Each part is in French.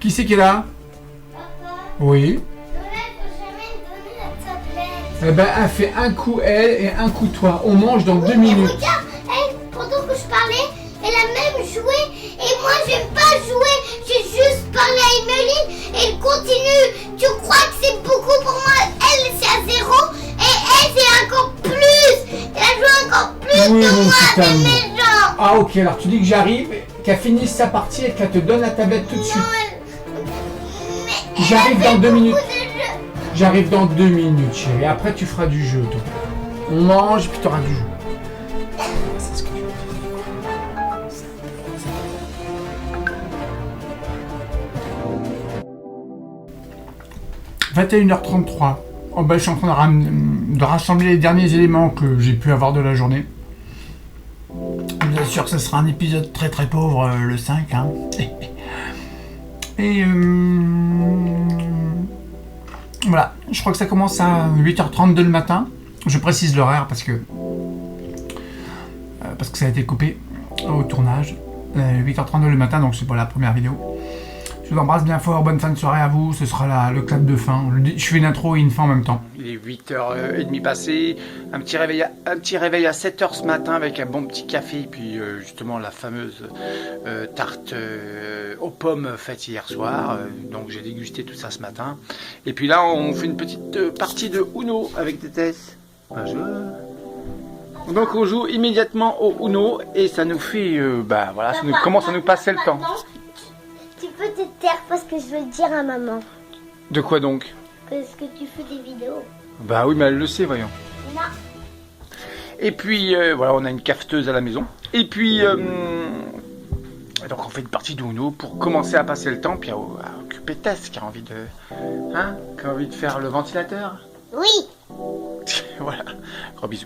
Qui c'est qui est là? Papa, Oui. Lola, elle peut jamais me donner la tablette. Eh ben, elle fait un coup elle et un coup toi. On mange dans 2 Et minutes. regarde, pendant que je parlais, elle a même joué. Et moi, j'aime pas jouer. J'ai juste parlé à Emeline et elle continue. Tu crois que c'est beaucoup pour moi? Elle, c'est à 0. Et elle, c'est encore plus. Elle a joué encore plus Oui, que mon moi petit avec ami. mes gens. Ah ok, alors tu dis que j'arrive, qu'elle finisse sa partie et qu'elle te donne la tablette tout de suite. Mais J'arrive elle dans fait 2 minutes. beaucoup de jeux. J'arrive dans 2 minutes, chérie. Après, tu feras du jeu, toi. On mange, puis tu auras du jeu. C'est ce que tu veux. 21h33. Oh ben, je suis en train de rassembler les derniers éléments que j'ai pu avoir de la journée. Bien sûr que ce sera un épisode très très pauvre, le 5. Hein. Et voilà, je crois que ça commence à 8h32 le matin. Je précise l'horaire parce que ça a été coupé au tournage. 8h32 le matin, donc c'est pour la première vidéo. Je vous embrasse bien fort, bonne fin de soirée à vous. Ce sera le clap de fin. Je fais une intro et une fin en même temps. Il est 8h30 passé. Un petit réveil à 7h ce matin avec un bon petit café. Et puis justement la fameuse tarte aux pommes faite hier soir. Donc j'ai dégusté tout ça ce matin. Et puis là on fait une petite partie de Uno avec Tétès. Un jeu. Donc on joue immédiatement au Uno et ça nous fait, voilà, ça nous commence à nous passer le temps. Maintenant, tu peux te taire parce que je veux le dire à maman. De quoi donc? Parce que tu fais des vidéos. Bah oui, mais elle le sait, voyons. Non. Et puis voilà, on a une cafeteuse à la maison. Et puis donc on fait une partie de Uno pour commencer à passer le temps, puis à occuper Tess qui a envie de faire le ventilateur. Oui. Voilà, gros bisous.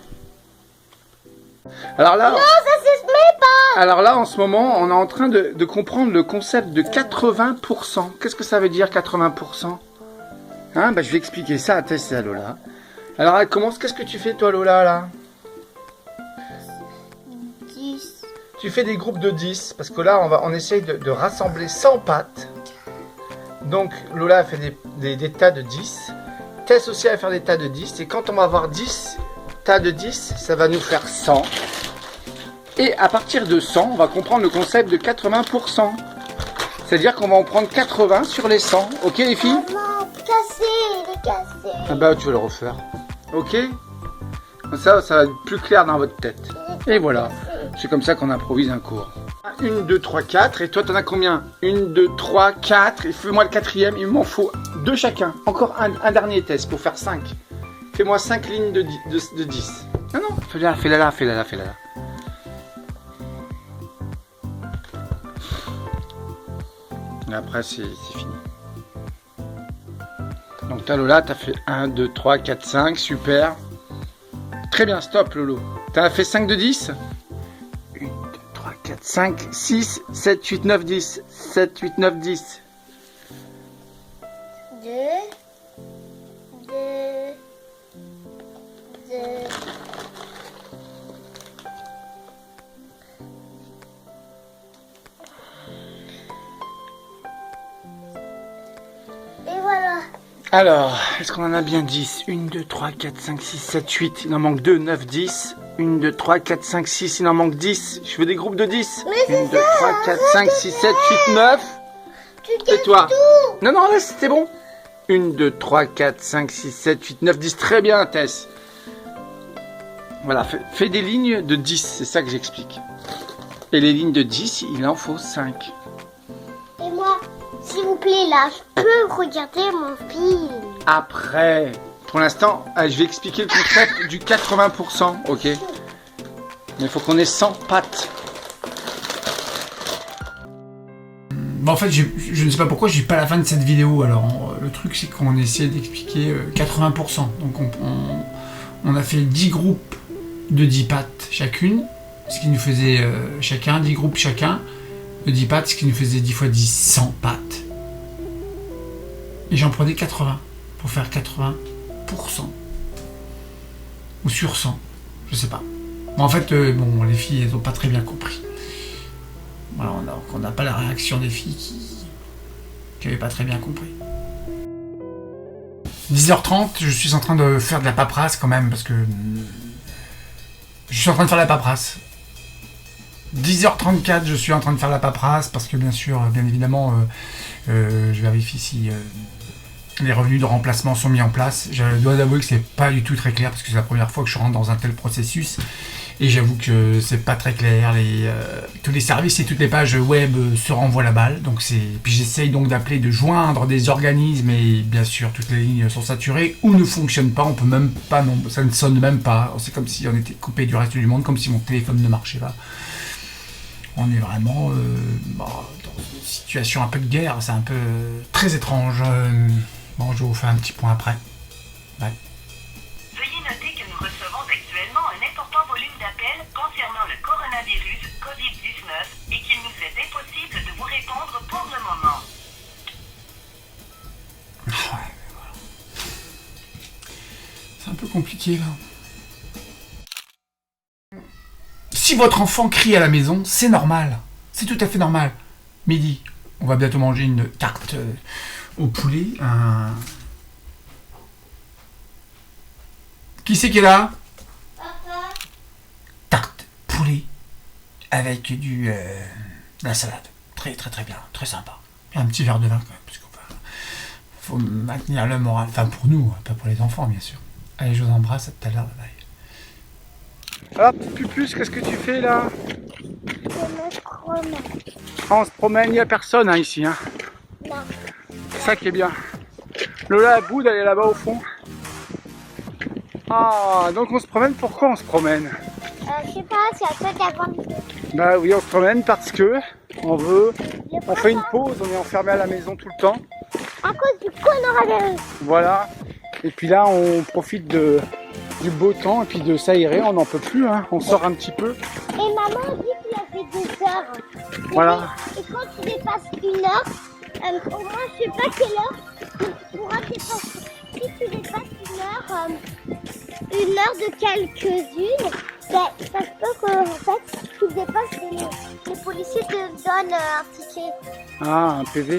Alors là, Non, ça se met pas. alors là, en ce moment, on est en train de comprendre le concept de 80%. Qu'est-ce que ça veut dire 80%? Hein, je vais expliquer ça à Tess et à Lola. Alors elle commence, qu'est-ce que tu fais toi Lola là? 10. Tu fais des groupes de 10, parce que là on essaye de rassembler 100 pâtes. Donc Lola a fait des tas de 10. Tess aussi va faire des tas de 10. Et quand on va avoir 10 tas de 10, ça va nous faire 100. Et à partir de 100, on va comprendre le concept de 80%. C'est-à-dire qu'on va en prendre 80 sur les 100. Ok les filles? Maman, cassé, il est cassé. Ah bah tu vas le refaire. Ok? Ça va être plus clair dans votre tête. Et voilà. C'est comme ça qu'on improvise un cours. 1, 2, 3, 4. Et toi, t'en as combien? 1, 2, 3, 4. Et fais-moi le quatrième. Il m'en faut 2 chacun. Encore un dernier test pour faire 5. Fais-moi 5 lignes de 10. Non, non. Fais-la là. Et après, c'est fini. Donc, t'as Lola, t'as fait 1, 2, 3, 4, 5. Super. Très bien, stop Lolo. T'en as fait 5 de 10? 1, 2, 3, 4, 5, 6, 7, 8, 9, 10. 7, 8, 9, 10. 2. 2. 2. Et voilà. Alors, est-ce qu'on en a bien 10? 1, 2, 3, 4, 5, 6, 7, 8. Il en manque 2, 9, 10. 1, 2, 3, 4, 5, 6. Il en manque 10. Je fais des groupes de 10. Mais 1, 2, 3, 4, 5, 6, 7, 8, 9. Tu Et casses toi? tout. Non, non, là, c'était bon. 1, 2, 3, 4, 5, 6, 7, 8, 9, 10. Très bien, Tess. Voilà, fais des lignes de 10. C'est ça que j'explique. Et les lignes de 10, il en faut 5. Et moi, s'il vous plaît, là, je peux regarder mon film. Après, pour l'instant, je vais expliquer le concept du 80%, ok? Mais il faut qu'on ait 100 pâtes. En fait, je ne sais pas pourquoi j'ai pas la fin de cette vidéo. Alors, le truc, c'est qu'on essaie d'expliquer 80%. Donc, on a fait 10 groupes de 10 pâtes chacune, ce qui nous faisait chacun, 10 groupes chacun de 10 pâtes, ce qui nous faisait 10 fois 10, 100 pâtes. Et j'en prenais 80 pour faire 80%. Ou sur 100, je sais pas. Mais en fait, les filles, elles n'ont pas très bien compris. Voilà, on n'a pas la réaction des filles J'avais pas très bien compris. 10h30, je suis en train de faire de la paperasse quand même, parce que... Je suis en train de faire la paperasse. 10h34, je suis en train de faire la paperasse, parce que bien sûr, bien évidemment, je vérifie si les revenus de remplacement sont mis en place. Je dois avouer que c'est pas du tout très clair, parce que c'est la première fois que je rentre dans un tel processus. Et j'avoue que c'est pas très clair, tous les services et toutes les pages web se renvoient la balle. Donc puis j'essaye donc d'appeler, de joindre des organismes et bien sûr toutes les lignes sont saturées ou ne fonctionnent pas, on peut même pas, non, ça ne sonne même pas. C'est comme si on était coupé du reste du monde, comme si mon téléphone ne marchait pas. On est vraiment dans une situation un peu de guerre, c'est un peu très étrange. Bon, je vous fais un petit point après. Bye. Veuillez noter que nous recevons actuellement un important volume d'appels concernant le coronavirus COVID-19 et qu'il nous est impossible de vous répondre pour le moment. Ouais, voilà. C'est un peu compliqué là. Si votre enfant crie à la maison, c'est normal. C'est tout à fait normal. Midi, on va bientôt manger une tarte au poulet. Qui c'est qui est là? Papa. Tarte poulet avec de la salade. Très très très bien, très sympa. Et un petit verre de vin quand même, parce qu'il faut maintenir le moral. Enfin pour nous, pas pour les enfants bien sûr. Allez, je vous embrasse, à tout à l'heure, bye bye. Hop, Pupus, qu'est-ce que tu fais là? On se promène, il n'y a personne hein, ici. Hein. Non. C'est ça qui est bien. Lola, à bout d'aller là-bas au fond. Ah, donc on se promène, pourquoi on se promène? Je sais pas, c'est à toi d'apprendre. Bah oui, on se promène parce que on fait une pause, on est enfermé à la maison tout le temps. À cause du coronavirus. Voilà. Et puis là, on profite du beau temps et puis de s'aérer, on n'en peut plus, hein. On sort un petit peu. Et maman dit qu'il a fait 2 heures. Voilà. Et quand tu dépasses 1 heure, au moins je sais pas quelle heure, tu pourras dépasser. Si tu dépasses 1 heure de quelques-unes, ben, ça se peut que en fait, si tu dépasses, les policiers te donnent un ticket. Ah, un PV.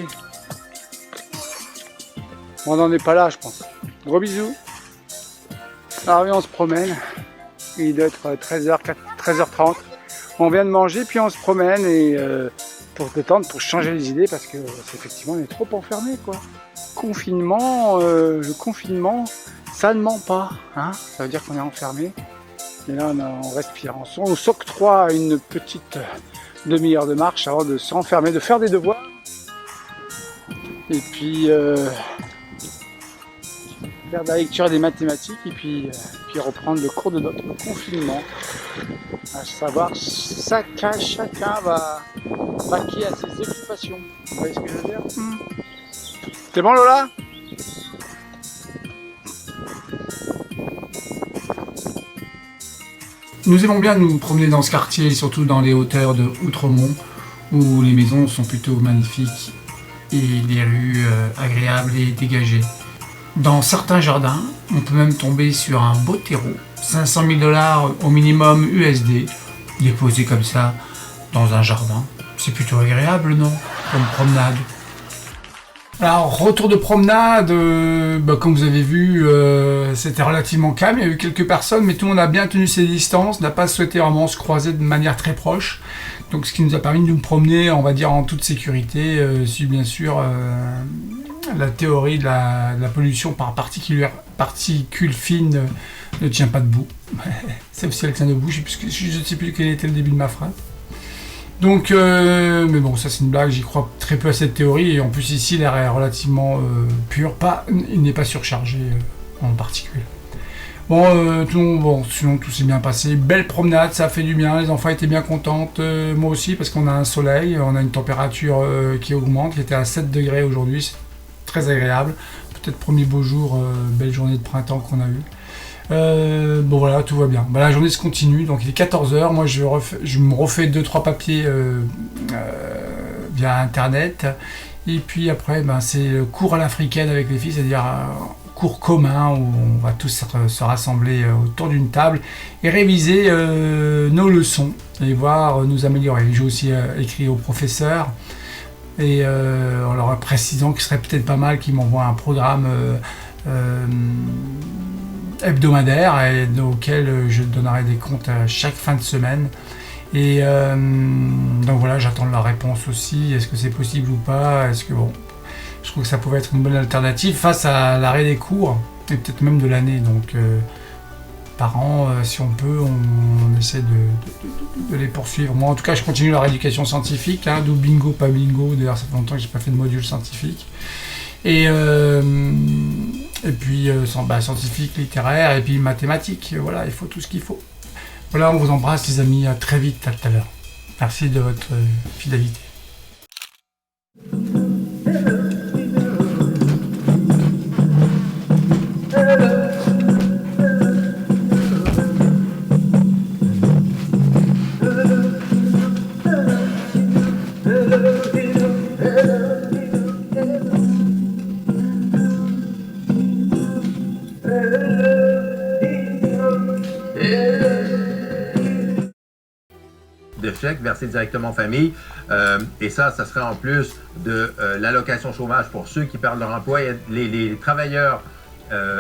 Bon, on n'en est pas là, je pense. Gros bisous. Alors oui, on se promène. Il doit être 13h30. On vient de manger, puis on se promène et pour se détendre, pour changer les idées, parce que effectivement, on est trop enfermé, quoi. Confinement, le confinement, ça ne ment pas, hein. Ça veut dire qu'on est enfermé. Et là, on respire. On s'octroie une petite demi-heure de marche avant de se renfermer, de faire des devoirs. Et puis faire de la lecture et des mathématiques et puis reprendre le cours de notre confinement. À savoir, chacun va vaquer à ses occupations. Vous voyez ce que je veux dire? C'est bon Lola? Nous aimons bien nous promener dans ce quartier, surtout dans les hauteurs de Outremont, où les maisons sont plutôt magnifiques et les rues agréables et dégagées. Dans certains jardins, on peut même tomber sur un beau terreau, 500 000 $ au minimum USD, déposé comme ça dans un jardin. C'est plutôt agréable, non? Comme promenade. Alors, retour de promenade, comme vous avez vu, c'était relativement calme, il y a eu quelques personnes, mais tout le monde a bien tenu ses distances, n'a pas souhaité vraiment se croiser de manière très proche. Donc ce qui nous a permis de nous promener, on va dire, en toute sécurité, si bien sûr la théorie de la pollution par particules fines ne tient pas debout. C'est aussi avec ça debout, je ne sais plus quel était le début de ma phrase. Donc, mais bon, ça c'est une blague, j'y crois très peu à cette théorie, et en plus ici l'air est relativement pur, il n'est pas surchargé en particules. Bon, sinon tout s'est bien passé, belle promenade, ça a fait du bien, les enfants étaient bien contentes, moi aussi, parce qu'on a un soleil, on a une température qui augmente, qui était à 7 degrés aujourd'hui, c'est très agréable, peut-être premier beau jour, belle journée de printemps qu'on a eue. Bon voilà, tout va bien. La journée se continue, donc il est 14h, moi je me refais 2-3 papiers via internet, et puis après c'est cours à l'africaine avec les filles, c'est-à-dire cours commun où on va tous se rassembler autour d'une table et réviser nos leçons et voir nous améliorer. J'ai aussi écrit au professeur Et en leur précisant qu'il serait peut-être pas mal qu'ils m'envoient un programme hebdomadaire et auquel je donnerai des comptes à chaque fin de semaine. Et donc voilà, j'attends leur réponse aussi. Est-ce que c'est possible ou pas? Est-ce que bon, je trouve que ça pouvait être une bonne alternative face à l'arrêt des cours et peut-être même de l'année. Donc par an, si on peut, on essaie de les poursuivre. Moi en tout cas, je continue leur éducation scientifique, hein, d'où bingo, pas bingo. D'ailleurs, ça fait longtemps que j'ai pas fait de module scientifique. Et puis scientifique, littéraire, et puis mathématiques. Voilà, il faut tout ce qu'il faut. Voilà, on vous embrasse les amis, à très vite, à tout à l'heure. Merci de votre fidélité. De chèques versés directement en famille. Et ça serait en plus de l'allocation chômage pour ceux qui perdent leur emploi. Les travailleurs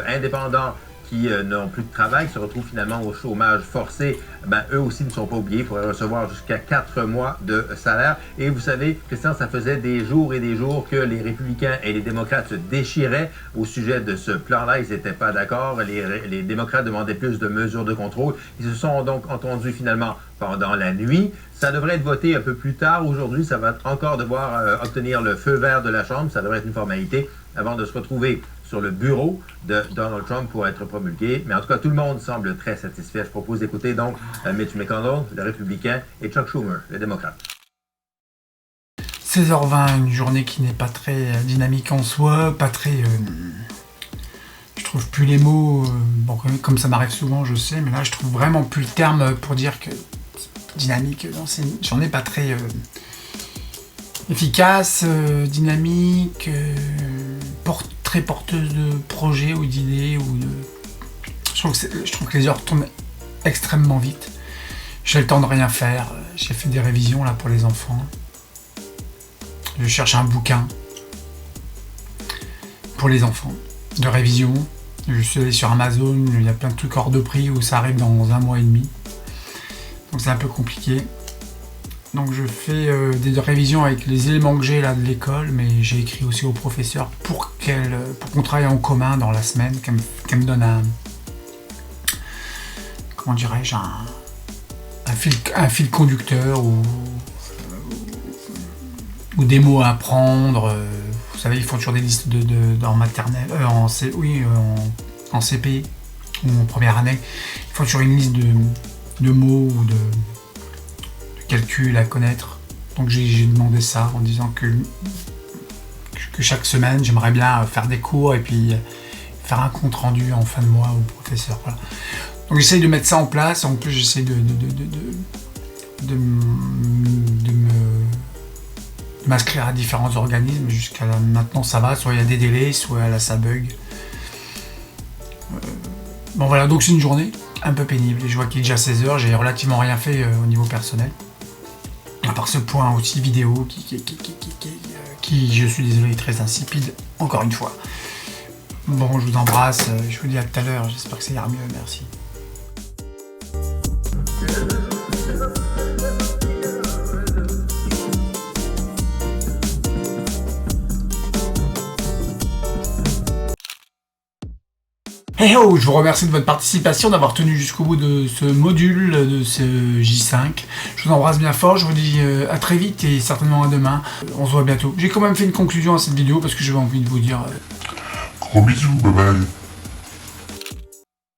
indépendants qui n'ont plus de travail, qui se retrouvent finalement au chômage forcé, ben, eux aussi ne sont pas oubliés. Ils pourraient recevoir jusqu'à 4 mois de salaire. Et vous savez, Christian, ça faisait des jours et des jours que les républicains et les démocrates se déchiraient au sujet de ce plan-là. Ils n'étaient pas d'accord. Les démocrates demandaient plus de mesures de contrôle. Ils se sont donc entendus finalement pendant la nuit. Ça devrait être voté un peu plus tard. Aujourd'hui, ça va encore devoir obtenir le feu vert de la Chambre. Ça devrait être une formalité avant de se retrouver sur le bureau de Donald Trump pour être promulgué. Mais en tout cas, tout le monde semble très satisfait. Je propose d'écouter donc Mitch McConnell, le républicain, et Chuck Schumer, le démocrate. 16h20, une journée qui n'est pas très dynamique en soi, pas très... je trouve plus les mots, bon, comme ça m'arrive souvent, je sais, mais là je trouve vraiment plus le terme pour dire que dynamique, non, c'est une journée pas très efficace, dynamique, très porteuse de projets ou d'idées, ou de... je trouve que les heures tournent extrêmement vite. J'ai le temps de rien faire, j'ai fait des révisions là pour les enfants. Je cherche un bouquin pour les enfants de révision. Je suis allé sur Amazon, il y a plein de trucs hors de prix où ça arrive dans 1 mois et demi. Donc c'est un peu compliqué. Donc je fais des révisions avec les éléments que j'ai là de l'école, mais j'ai écrit aussi au professeur pour qu'on travaille en commun dans la semaine, qu'elle me donne un... Comment dirais-je, un fil conducteur ou des mots à apprendre. Vous savez, ils font toujours des listes en maternelle, en CP ou en première année. Ils font toujours une liste de mots ou de calculs à connaître. Donc j'ai demandé ça en disant que chaque semaine, j'aimerais bien faire des cours et puis faire un compte rendu en fin de mois au professeur. Voilà. Donc j'essaye de mettre ça en place. En plus, j'essaye de m'inscrire à différents organismes. Jusqu'à maintenant, ça va. Soit il y a des délais, soit là, ça bug. Bon voilà, donc c'est une journée un peu pénible. Et je vois qu'il est déjà 16h. J'ai relativement rien fait au niveau personnel. À part ce point aussi vidéo qui, je suis désolé, est très insipide, encore une fois. Bon, je vous embrasse. Je vous dis à tout à l'heure. J'espère que ça ira mieux. Merci. Hey ho, je vous remercie de votre participation, d'avoir tenu jusqu'au bout de ce module, de ce J5. Je vous embrasse bien fort, je vous dis à très vite et certainement à demain. On se voit bientôt. J'ai quand même fait une conclusion à cette vidéo parce que j'avais envie de vous dire... Gros bisous, bye bye.